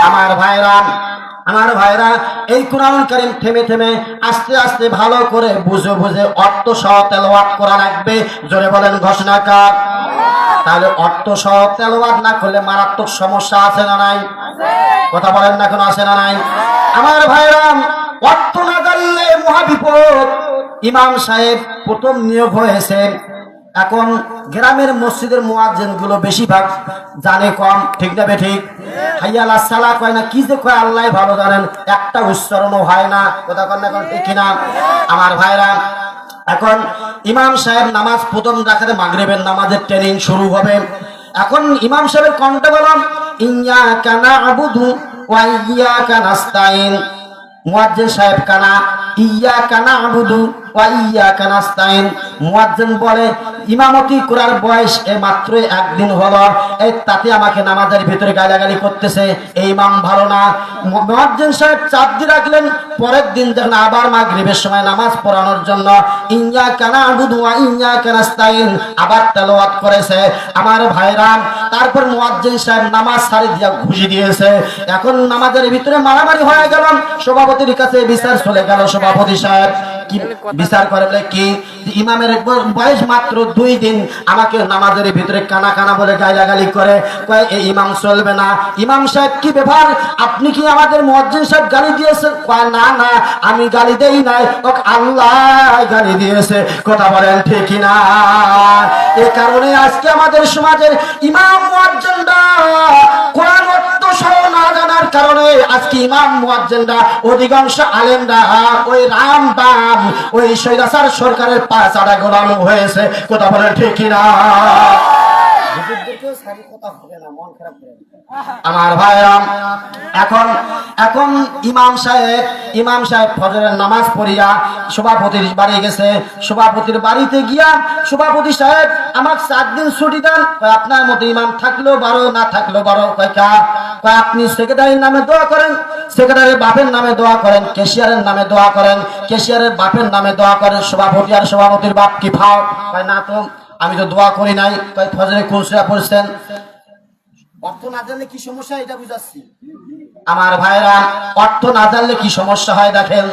আমার ভাইরা, এই কোরআনুল কারীম থেমে থেমে আস্তে আস্তে ভালো করে বুঝে বুঝে অর্থ সহ তেলাওয়াত করা লাগবে। জোরে বলেন, ঘোষণাকার। তাহলে অর্থ সহ তেলাওয়াত না করলে মারাত্মক সমস্যা আছে না নাই? কথা বলেন না, কোনো আছে না নাই? আমার ভাইরা, অর্থ না জানলে মহাবিপদ। ইমাম সাহেব প্রথম নিয়োগ হয়েছে, এখন গ্রামের মসজিদের মুয়াজ্জিন গুলো বেশিরভাগ জানে কম, ঠিক না ঠিক? হাইয়া আলাস সালাহ কয় না, কি যে কয় আল্লাহ ভালো জানেন, একটা উচ্চারণও হয় না। কথা কন না, ঠিক কিনা? আমার ভাইরা, এখন ইমাম সাহেব নামাজ প্রথম রাকাতে মাগরিবের নামাজের ট্রেনিং শুরু হবে। এখন ইমাম সাহেবের কণ্ঠে বললাম, ইয়্যাকা না'বুদু ওয়া ইয়্যাকা নাস্তাইন। মুয়াজ্জিন সাহেব কানা, ইয়্যাকা না'বুদু ওয়া ইয়্যাকা নাস্তাইন। মুয়াজ্জিন বলে, ইমামতি করার বয়স মাত্র 1 দিন হলো, এই তাতে আমাকে নামাজের ভিতরে গালাগালি করতেছে, এই ইমাম ভালো না। মুয়াজ্জিন সাহেব চাপ দিয়ে রাখলেন, পরের দিন যখন আবার মাগরিবের সময় নামাজ পড়ানোর জন্য ইয়্যাকা না'বুদু ওয়া ইয়্যাকা নাস্তাইন আবার তেলাওয়াত করেছে। আমার ভাইরা, তারপর মুয়াজ্জিন সাহেব নামাজ ছাড়ি দিয়ে ঘুষি দিয়েছে। এখন নামাজের ভিতরে মারামারি হয়ে গেল, সভাপতির কাছে বিচার চলে গেল। সভাপতি সাহেব কি বিচার করে বলে কি, ইমামের বয়স মাত্র 2 দিন, আমাকে নামাজের ভিতরে কানা কানা বলে গালাগালি করে, কয় এই ইমাম চলবে না। ইমাম সাহেব, কি ব্যাপার, আপনি কি আমাদের মুয়াজ্জিন সাহেব গালি দিয়েছেন? কয় না না, আমি গালি দেই নাই, ওকে আল্লাহ গালি দিয়েছে। কথা বলেন ঠিক না? এই কারণে আজকে আমাদের সমাজের ইমাম মুয়াজ্জিনরা কোরআন অর্থ সহ না জানার কারণে আজকে ইমাম মুয়াজ্জিনরা অধিকাংশ আলেমরা ওই রাম বাম, ওই সৈরাচার সরকারের পাঁচাড়া গোলাম হয়েছে। কথা বলেন ঠিক না? আমার ভাইরা, এখন এখন ইমাম সাহেব ফজরের নামাজ পড়িয়া সভাপতির বাড়ি গেছে। সভাপতির বাড়িতে গিয়া সভাপতি সাহেব আমাকে 4 দিন ছুটি দেন। কয় আপনার মতো ইমাম থাকলেও 12, না থাকলেও 12। কয় আপনি সেক্রেটারির নামে দোয়া করেন, সেক্রেটারির বাপের নামে দোয়া করেন, ক্যাশিয়ারের নামে দোয়া করেন, ক্যাশিয়ারের বাপের নামে দোয়া করেন। সভাপতি আর সভাপতির বাপ কি ফাও? কয় না তো, আমি তো দোয়া করি নাই। কয় ফজরে কোন সূরা পড়ছেন? অর্থ না জানলে কি সমস্যা এটা বুঝাচ্ছি আমার ভাইরা। অর্থ না জানলে কি সমস্যা হয় দেখেন।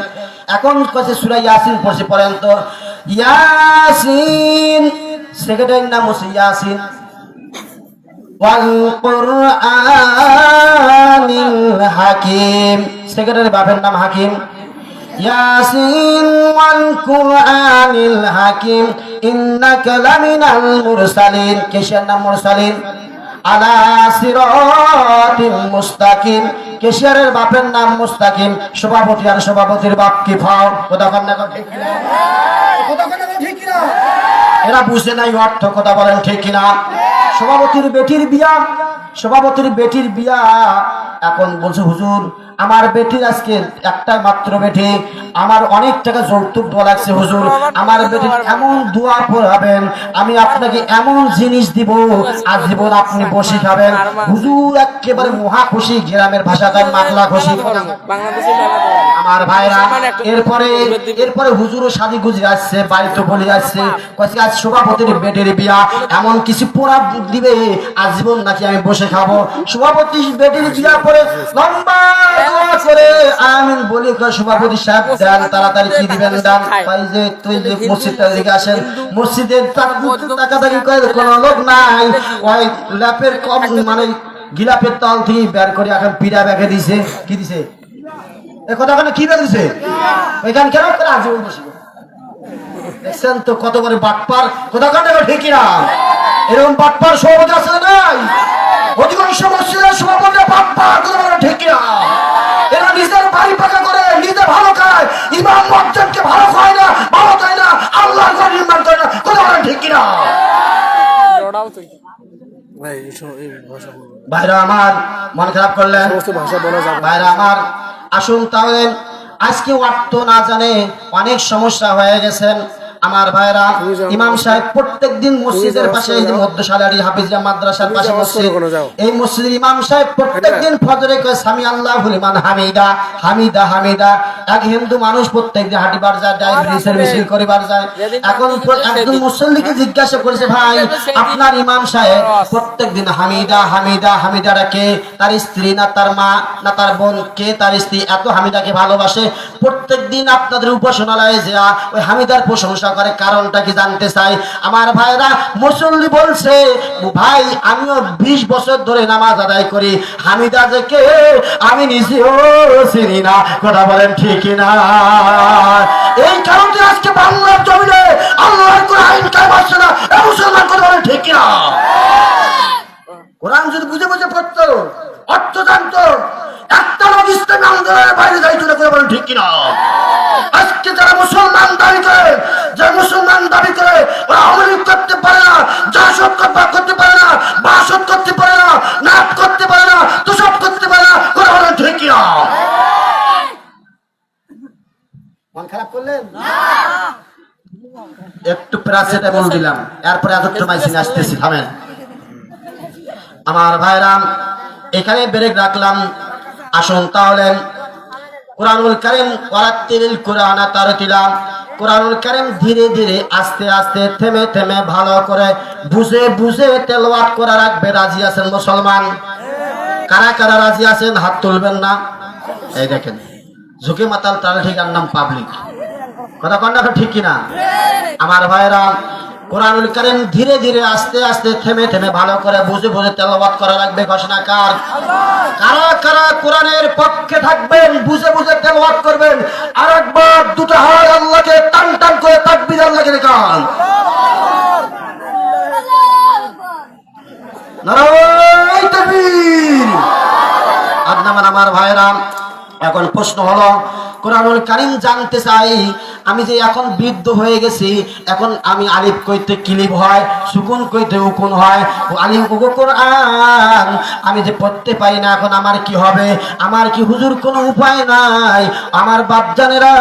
এখন কাছে সূরা ইয়াসিন পড়ছে, পড়েন তো। ইয়াসিন, সেক্রেটারির নাম হচ্ছে ইয়াসিন। ওয়াল কুরআনিল হাকিম, সেক্রেটারির বাপের নাম হাকিম। ইয়াসিন ওয়াল কুরআনিল হাকিম ইন্নাকা লামিনাল মুরসালিন, কেশিয়ার নাম মুরসালিন। আলা সিরাতিল মুস্তাকিম, কেশিয়ারের বাপের নাম মুস্তাকিম। সভাপতি আর সভাপতির বাপ কি ফাও? কথা কন না ঠিক কিনা? কথা কন না ঠিক কিনা? এরা বুঝে নাই অর্থ, কথা বলেন ঠিক কিনা? সভাপতির বেটির বিয়া। এখন বলছে হুজুর আমার বেটির আজকে একটা মাত্র বেটি, আমার অনেক টাকা যৌতুক দেওয়া লাগছে হুজুর, আমার বেটির এমন দোয়া পড়াবেন, আমি আপনাকে এমন জিনিস দিব আজীবন আপনি বসে খাবেন। হুজুর একেবারে মহা খুশি, গ্রামের ভাষায় মাকলা খুশি। আমার ভাইরা এরপরে হুজুরও শাদি গুজি আসছে, বাড়িতে বলে আসছে, কয়েছে আজ সভাপতির বেটির বিয়া, এমন কিছু পোড়া দিবে আজীবন নাকি আমি বসে খাবো। সভাপতি বেটির বিয়া করে লম্বা দোয়া করে আমিন বলি। সভাপতি সাহেব দেন, তাড়াতাড়ি কি দিবেন দেন। ভাই যে তুই যে মসজিদটার দিকে আসেন, মসজিদের তাকাতাকি করে কোনো লোক নাই, ওই ল্যাপের কম মানে গিলাপের তল থেকে বের করে এখন পিড়া ব্যাগে দিছে। কি দিছে এ কথা কি বের দিছে? ওইখান কেন করে আজীবন বসে দেখছেন তো কত বড় বাটপার। কথা কানে ঠিক কিনা? এরকম বাটপার সভাপতি আছে নাই? অধিকাংশ মসজিদের সভাপতি বাটপার, কথা বলে ঠিক কিনা? এরা নিজের বাড়ি পাকা করে নিজে ভালো খায়, ইমাম মুয়াজ্জিনকে ভালো খায় না, ভালো খায় না, আল্লাহর ঘর নির্মাণ করে না। কথা বলে ঠিক কিনা? ভাই এই ভাষা ভাইরা আমার মন খারাপ করলেন? ভাষা বলা যাবে ভাইরা আমার আসুন তাহলে আজকে অর্থ না জানে অনেক সমস্যা হয়ে গেছেন। আমার ভাইরা ইমাম সাহেব প্রত্যেকদিন মসজিদের পাশে, এই যে মধ্যশালারি হাফিজিয়া মাদ্রাসার পাশে মসজিদ, এই মসজিদের ইমাম সাহেব প্রত্যেকদিন ফজরে কয় সামি আল্লাহু লিমান হামিদা, হামিদা হামিদা। এক হিন্দু মানুষ প্রত্যেকদিন হাঁটিবার যায়, ডায়াবেটিসের মিছিল করিবার যায়। এখন একজন মুসল্লিকে জিজ্ঞাসা করেছে, ভাই আপনার ইমাম সাহেব প্রত্যেকদিন হামিদা হামিদা হামিদারা কে? তার স্ত্রী না তার মা না তার বোন? কে তার স্ত্রী এত হামিদাকে ভালোবাসে? প্রত্যেকদিন আপনাদের উপাসনালয়ে যা ওই হামিদার প্রশংসা করে, কারণটা কি জানতে চাই? আমার ভাইরা মুসল্লি বলছে, ভাই আমিও 20 বছর ধরে নামাজ আদায় করি, হামিদা যে কে আমি নিজেও চিনি না। কথা বলেন ঠিক না? এই কারণে আজকে বাংলার জমিনে আল্লাহর কোন আইন কায়েম হচ্ছে না। এই মুসলমান, কথা বলেন ঠিক না? কোরআন যদি বুঝে বুঝে পড়তো, অর্থ জানতো, একটা লোক ইসলামী আন্দোলনের বাইরে যাইতো না। কথা বলেন ঠিক কিনা? আজকে যারা মুসলমান দাবি করে, যে মুসলমান দাবি করে, ওরা আমলিক করতে পারে না, জাসদ করতে পারে না, বাসদ করতে পারে না, নাচ করতে পারে না, তুষব করতে পারে না। কথা বলেন ঠিক কিনা? মন খারাপ করলেন? একটু প্যারাসিটামল দিলাম, এরপরে এতটুমাইসিন আসতেছি, থামেন। আমার ভাইরা এখানে ব্রেক রাখলাম। আসুন তাহলে কুরআনুল কারীম ওয়ারাতিলিল কুরআনা তারতিলা, কুরআনুল কারীম ধীরে ধীরে আস্তে আস্তে থেমে থেমে ভালো করে বুঝে বুঝে তেলাওয়াত করা রাখবে। রাজি আছেন মুসলমান? কারা কারা রাজি আছেন হাত তুলবেন না? এই দেখেন ঝুঁকে মাতাল তার ঠিকার নাম পাবলিক। কথা কন না ঠিক কিনা? আমার ভাইরা কুরআনুল কারীম ধীরে ধীরে আস্তে আস্তে থেমে থেমে ভালো করে বুঝে বুঝে তেলাওয়াত করা লাগবে। ঘোষণা কার? কারা কারা কোরআনের পক্ষে থাকবেন, বুঝে বুঝে তেলাওয়াত করবেন? আরেকবার দুটো হাত আল্লাহকে টান টান করে তাকবীর, আল্লাহকে দেখান। নারায়ে তাকবীর। আমার ভাইরা এখন প্রশ্ন হলো, কোরআনুল কারীম জানতে চাই। আমি যে এখন বৃদ্ধ হয়ে গেছি, এখন আমি আলিফ কইতে কিলিব হয়, সুকুন কইতে উকুন হয়, ও আলিফ ও কোরআন আমি যে পড়তে পারি না, এখন আমার কি হবে? আমার কি হুজুর কোনো উপায় নাই? আমার বাপজানেরা,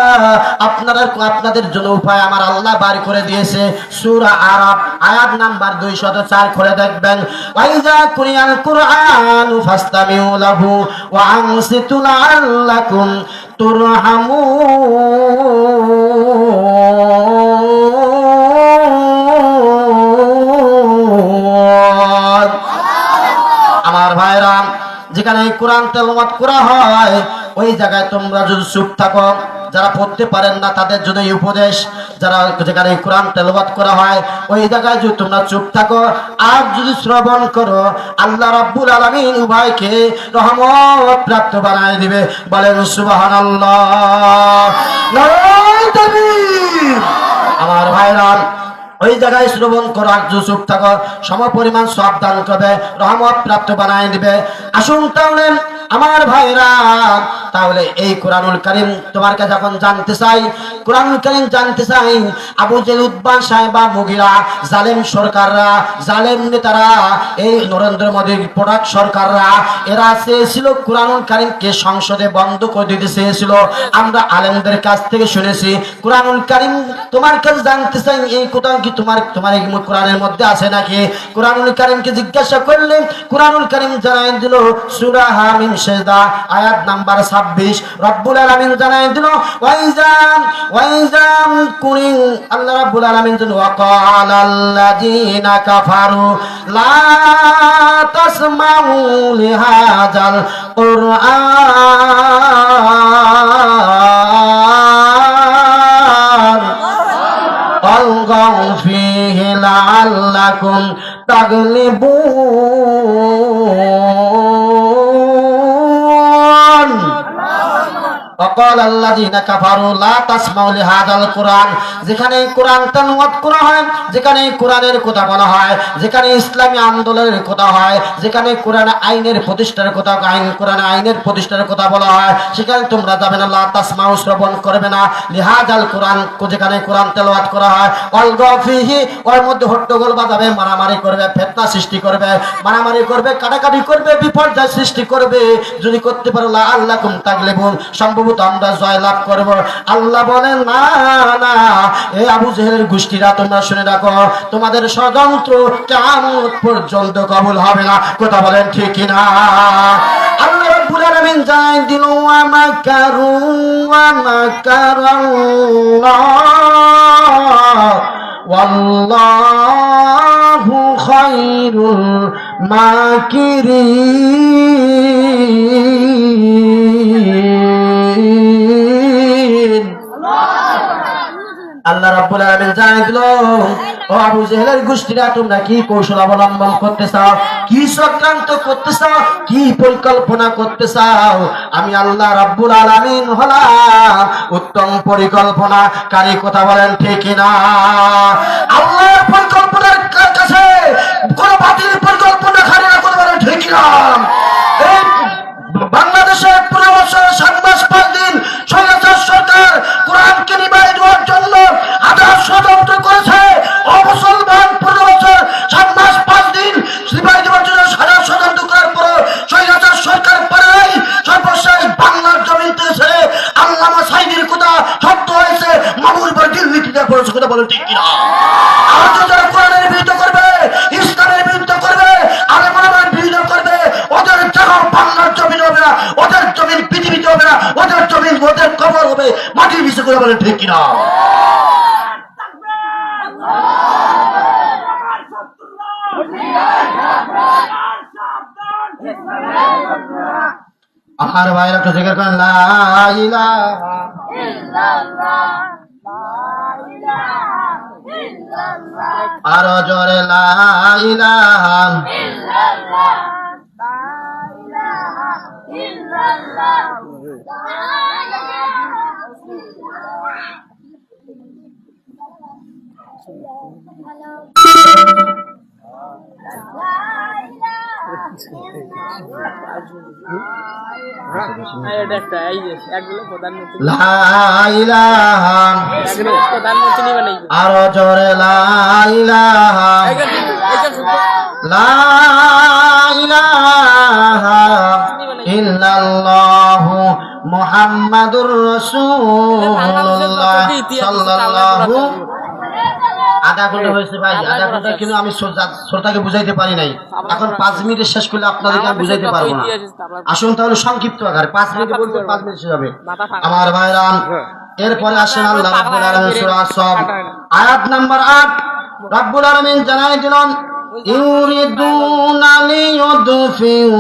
আপনাদের জন্য উপায় আমার আল্লাহ বার করে দিয়েছে। সূরা আরাফ আয়াত নাম্বার 204 করে দেখবেন। ওয়াইজা কুরিয়াল কুরআন ফাসতামিউ লাহু ওয়া আনসিতু লাআল্লাকুম তুরহামুন। আমার ভাইরা, যেখানে কোরআন তেলাওয়াত করা হয় ওই জায়গায় তোমরা যদি চুপ থাকো, যারা পড়তে পারেন না তাদের জন্য এই উপদেশ, যারা যেখানে কোরআন তেলাওয়াত করা হয় ওই জায়গায় যদি তোমরা চুপ থাকো আর যদি শ্রবণ করো, আল্লাহ রাব্বুল আলামিন উভয়কে রহমত প্রাপ্ত বানায় দিবে। বলেন সুবহানাল্লাহ, নারায়ে তাকবীর। আমার ভাইরা, ওই জায়গায় শ্রবণ করার চুপ থাকো, সম পরিমাণ সব দান করবে, রহমত প্রাপ্ত বানায় দিবে। আসুন তাহলে আমার ভাইরা, তাহলে এই কোরআনুল কারীম তোমার কাছে যখন জানতে চাই, কোরআনুল কারীম জানতে চাই, আবু জেহেল, উতবা, সাইবা, মুগিরা, জালেম সরকাররা, জালেম নেতারা, এই নরেন্দ্র মোদীর প্রোডাক্ট সরকাররা, এরা চেয়েছিল কোরআনুল কারীমকে সংসদে বন্ধ করে দিতে চেয়েছিল। আমরা আলেমদের কাছ থেকে শুনেছি। কোরআনুল কারীম তোমার কাছে জানতে চাই, এই কোরআন কি তোমার এই কোরআনের মধ্যে আছে নাকি? কোরআনুল কারীমকে জিজ্ঞাসা করলে কোরআনুল কারীম জানাই দিল, সূরা হামিম সেজদা আয়াত নাম্বার 26 রব্বুল আলামিন জানাই দিল, ওয়াইজাম কুরিন, আল্লাহ রাব্বুল আলামিন জানেন, ওয়াকালাল্লাযীনা কাফারু লা তাসমাউ লিহাযাল কুরআন আলগাউ ফীহি লাআল্লাকুম তাগলিবুন। وقال الذين كفروا لا تسمعوا لهذا القرآن। যেখানে কোরআন তেলাওয়াত করা হয়, যেখানে কোরআনের কথা বলা হয়, যেখানে ইসলামী আন্দোলনের কথা হয়, যেখানে কোরআন আইনের প্রতিষ্ঠার কথা, কোরআন আইনের প্রতিষ্ঠার কথা বলা হয়, সেখানে তোমরা যাবে না, লা তাসমাউ শ্রবণ করবে না, লিহাযাল কোরআন যেখানে কোরআন তেলাওয়াত করা হয়, আলগাউ ফীহি ওর মধ্যে হট্টগোল বাজাবে, মারামারি করবে, ফিতনা সৃষ্টি করবে, মারামারি করবে, কাটাকাটি করবে, বিপর্যয় সৃষ্টি করবে। যদি করতে পারো লাআল্লাকুম তাগলিবুন, সম্ভবত আমরা জয়লাভ করব। আল্লাহ বলেন, না না, এই আবু জেহেলের গোষ্ঠীরা তোমরা শুনে রাখো, তোমাদের ষড়যন্ত্র কিয়ামত পর্যন্ত কবুল হবে না। কথা বলেন ঠিক কিনা? আল্লাহ রাব্বুল আলামিন জানাই দিল, ওয়া মাকারু ওয়া মাকারাল্লাহ ওয়াল্লাহু খায়রুল মাকিরিন। আল্লাহ রাব্বুল আলামিন জানাই দিল, ও আবু জেহেলের গোষ্ঠীরা, তোমরা কি কৌশল অবলম্বন করতে চাও, কি চক্রান্ত করতে চাও, কি পরিকল্পনা করতে চাও? আমি আল্লাহ রাব্বুল আলামিন হলাম উত্তম পরিকল্পনাকারী। কথা বলেন ঠিক কিনা? আল্লাহর পরিকল্পনার কাছে কোন বাতিল পরিকল্পনা খালি না। কথা বলেন ঠিক কিনা? এই বাংলাদেশে 15 বছর 7 মাস 5 দিন স্বৈরাচার সরকার কোরআনকে নিবাই দেওয়ার জন্য হাজার ষড়যন্ত্র করেছে। অমুসলমান 15 বছর 7 মাস 5 দিন নিবাই দেওয়ার জন্য হাজার ষড়যন্ত্র করার পর স্বৈরাচার সরকার পারে সর্বশেষ বাংলার জমিন থেকে আল্লামা সাঈদীর কথা সত্য হয়েছে, মামুর পর দিল্লিতে পড়েছে। কথা বলেন ঠিক কিনা? আর যারা কোরআনের বিরুদ্ধে করবে, ইসলামের বিরুদ্ধে করবে, আলেমানের বিরুদ্ধে করবে, ওদের জায়গা বাংলার জমিন হবে না, ওদের জমিন পৃথিবীতে হবে না, ওদের জমিন ওদের কবর হবে মাটির নিচে। করে বলেন ঠিক কিনা? আমার ভাইরা তো জিকির করেন, লা ইলাহা ইল্লাল্লাহ, আরো জোরে লা ইলাহা ইল্লাল্লাহ, এটা একটা এই যে একগুলো প্রধানমন্ত্রী লা ইলাহা প্রধানমন্ত্রী বানাইবে আরো জোরে লা ইলাহা লা ইলাহা ইল্লাল্লাহু মুহাম্মাদুর রাসূলুল্লাহ সাল্লাল্লাহু আধা ঘন্টা হয়েছে ভাই, আধা ঘন্টা কিন্তু আমি শ্রোতাকে বুঝাইতে পারি নাই। এখন 5 মিনিটে শেষ করলে আপনাদেরকে আমি বুঝাইতে পারবো না। আসুন তাহলে সংক্ষিপ্ত আকারে 5 মিনিট বলতে 5 মিনিট শেষ হবে আমার ভাইরান। এরপরে আসেন আল্লাহ রাব্বুল আলামিন সূরা সব আয়াত নাম্বার 8 রাব্বুল আলামিন জানাই দিলেন ইউরিদুনা লিইউদফিউ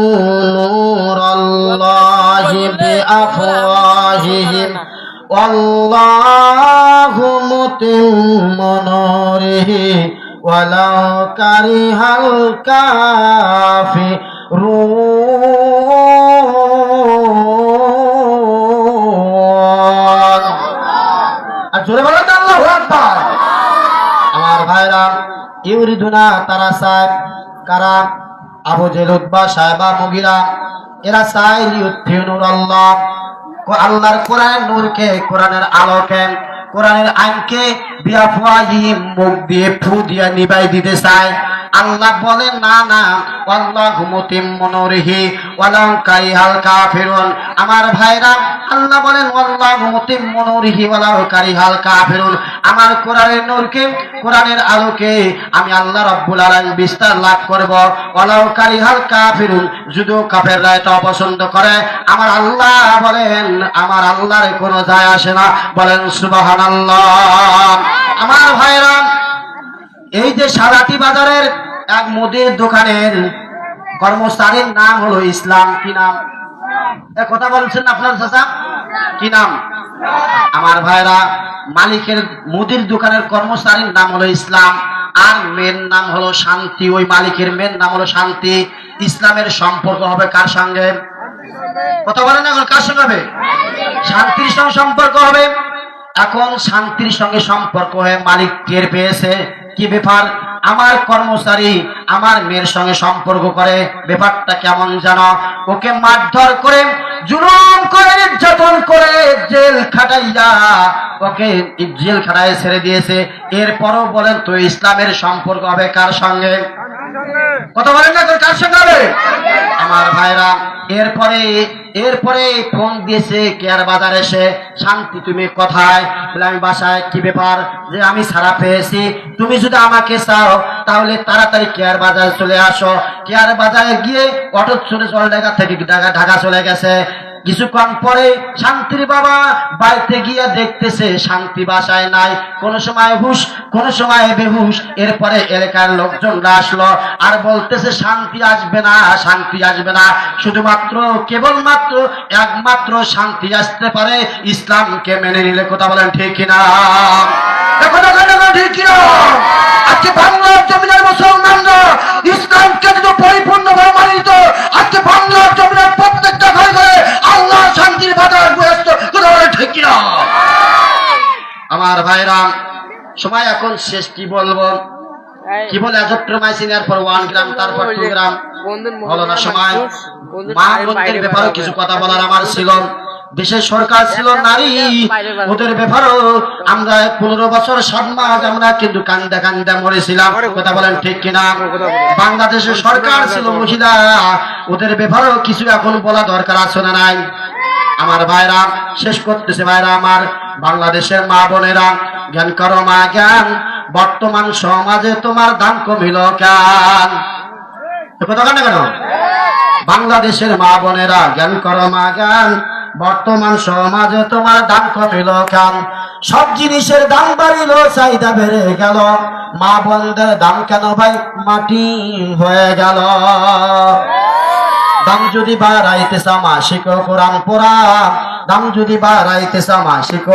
নূরাল্লাহি বিআফওয়াহিহিম ওয়াল্লাহু মুতিম্মু নূরিহি ওয়ালাউ কারিহাল কাফিরুন। আর জোরে বলেন আল্লাহু আকবার। আমার ভাইরা ইউরিদুনা তারা চায় কারা? আবু জেহেল, উতবা, সায়বা, মুগিরা, এরা চায় লিইউদফিউ নূরাল্লাহ, আল্লাহর কোরআনের নূরকে, কোরআনের আলোকে, কোরআনের আইনকে বিআফওয়াহিহিম মুখ দিয়ে ফু দিয়ে নিভাই দিতে চায়। আল্লাহ বলেন না না, আল্লাহু মুতিম্মু নূরিহি ওয়ালাউ কারিহাল কাফিরুন। আমার ভাইরা আল্লাহ বলেন আল্লাহু মুতিম্মু নূরিহি ওয়ালাউ কারিহাল কাফিরুন। আমার কোরআনের নূরকে, কোরআনের আলোকে আমি আল্লাহ রাব্বুল আলামিন বিস্তার লাভ করব। ওয়ালাউ কারিহাল কাফিরুন, যদিও কাফেররা এটা অপছন্দ করে, আমার আল্লাহ বলেন আমার আল্লাহর কোনো যায় আসে না। বলেন সুবহানাল্লাহ। আমার ভাইরা এই যে সারাটি বাজারের এক মুদির দোকানের কর্মচারীর নাম হলো ইসলাম। কি নাম? কথা বলছেন আপনার চাচা, কি নাম? আমার ভাইরা মালিকের মুদির দোকানের কর্মচারীর নাম হলো ইসলাম, আর মেয়ের নাম হলো শান্তি। ওই মালিকের মেয়ের নাম হলো শান্তি। ইসলামের সম্পর্ক হবে কার সঙ্গে? কথা বলেন এখন, কার সঙ্গে হবে? শান্তির সঙ্গে সম্পর্ক হবে। এখন শান্তির সঙ্গে সম্পর্ক হয়ে মালিক টের পেয়েছে কি ব্যাপার, আমার কর্মচারী আমার মেয়ের সঙ্গে সম্পর্ক করে, ব্যাপারটা কেমন জানো? ওকে মারধর করে, জুলুম করে, নির্যাতন করে, জেল খাটাইয়া ওকে জেল খাটায় ছেড়ে দিয়েছে। এরপরও বলেন তো ইসলামের সম্পর্ক হবে কার সঙ্গে? কথা বলেন না, কার সঙ্গে হবে? আমার ভাইরা এরপরে ফোন দিয়েছে কেয়ার বাজার এসে, শান্তি তুমি কোথায়? বলে আমি বাসায়। কি ব্যাপার? যে আমি ছাড়া পেয়েছি, তুমি যদি আমাকে চাও তাহলে তাড়াতাড়ি কেয়ার বাজার চলে আসো। কেয়ার বাজারে গিয়ে অটো চলে ঢাকা থেকে ঢাকা চলে গেছে। কিছুক্ষণ পরে শান্তির বাবা বাড়িতে গিয়ে দেখতেছে শান্তি বাসায় নাই। কোন সময় হুশ, কোন সময় বেহুশ। এরপরে এলাকার লোকজনরা আসলো আর বলতেছে শান্তি আসবে না, শান্তি আসবে না, শুধুমাত্র কেবলমাত্র একমাত্র শান্তি আসতে পারে ইসলামকে মেনে নিলে। কথা বলেন ঠিক কিনা? ঠিক কিনা? আজকে বাংলার জমিনের মুসলমানরা ইসলামকে যদি পরিপূর্ণভাবে মানি দিত, আজকে বাংলার জমিনের প্রত্যেকটা ঘরে ঘরে আল্লাহ শান্তির বাজার বসত। কথা বলেন ঠিক কিনা? আমার ভাইরা সময় এখন শেষ। কি বলবো, কি বলে এজট্রোমাইসিনের পর 1 গ্রাম, তারপর 2 গ্রাম হলো না সময়। মা বোনদের ব্যাপারে কিছু কথা বলার আমার ছিল। দেশের সরকার ছিল নারী, ওদের ব্যাপারও আমরা 15 বছর 7 মাস আমরা কিন্তু কান্দা কান্দা মরেছিলাম। কথা বলেন ঠিক কিনা? বাংলাদেশের সরকার ছিল মহিলা, ওদের ব্যাপারেও কিছু এখন বলা দরকার আছে না নাই? আমার ভাইরা শেষ করতেছে। ভাইরা আমার, বাংলাদেশের মা বোনেরা জ্ঞান করো মা জ্ঞান, বর্তমান সমাজে তোমার দাম কমিল কেন? কথা কেন কেন? বাংলাদেশের মা বোনেরা জ্ঞান করো মা জ্ঞান, বর্তমান সমাজে তোমার দাম কমিল কেন? সব জিনিসের দাম বাড়িল, চাহিদা বেড়ে গেল, মা বোনদের দাম কেন ভাই মাটি হয়ে গেল? দাম যদি বাড়াইতে চাও মা শিখো কোরআন পড়া, দাম যদি বাড়াইতে চাও মা শিখো